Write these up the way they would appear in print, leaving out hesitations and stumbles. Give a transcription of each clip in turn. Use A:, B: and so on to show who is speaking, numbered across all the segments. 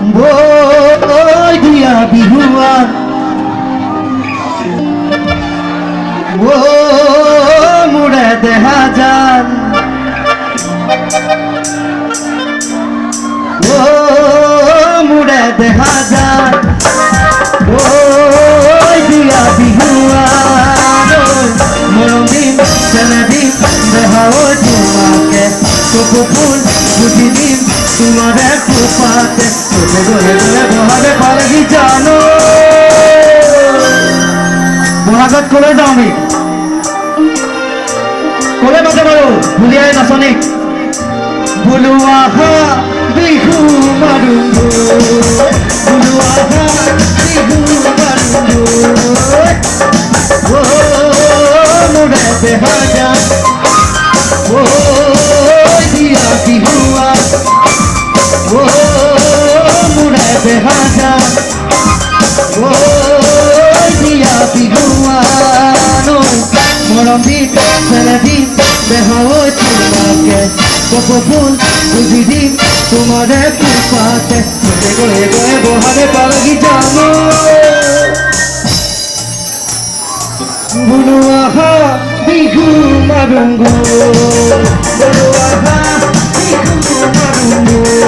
A: বই দিয়া বিহুয়ান ও মুড়ে দেহা যান ও মুড়ে দেহা যান ওই দিয়া বিহুয়ান মরম দিন ছেলে দিন দেহাও তোমাকে তবু ফুল বুঝি দিন তোমার কুপাতে তোকে গলে গলে বহাবে পারে কি জানো বহাগত করে দাও আমি করে বাজে বাৰু ভুলিয়াই নাচনিক বুলু আহা বিহু মাৰুঙ্গো বুলু আহা বিহু মাৰুঙ্গো ও মুড়ে দেহা যান ও দিয়া বিহুয়া ও মুড়ে দেহা যান ও দিয়া বিহুয়া মরম দিন ছেলে দিন দেহাও তোমাকে কত ফুল বুঝি দিন তোমার কুপাতে গলে গলে গলে বহাবে পারগি জানো বুলু আহা বিহু মাৰুঙ্গো বুলু আহা বিহু মাৰুঙ্গো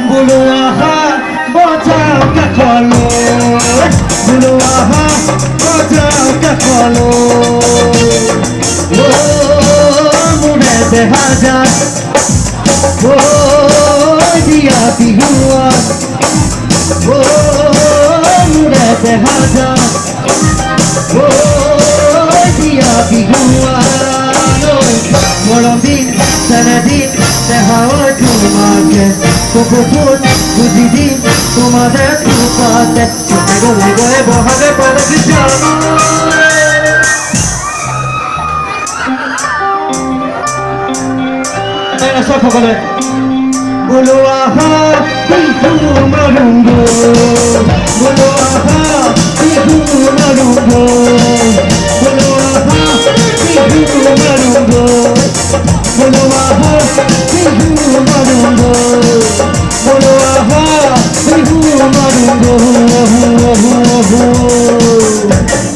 A: বুলু আহা বজাও কাকলো বুলু আহা বজাও কাকলো ও মুড়ে দেহা যান ও দিয়া বিহুয়া ও মুড়ে দেহা যান ও দিয়া বিহুয়া মরম দিন ছেলে দিন দেহাও তোমাকে তবু ফুল বুঝি দিন তোমাদের কুপাতে গলে গলে বহাবে পারগি জানো সব সকলে বুলু আহা বিহু মাৰুঙ্গো বুলু আহা বিহু মাৰুঙ্গো বুলু আহা বিহু মাৰুঙ্গো বুলু আহা বিহু মাৰুঙ্গো বুলু আহা বিহু মাৰুঙ্গো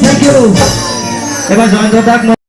A: থ্যাংক ইউ এবার জয়ন্ত দাগ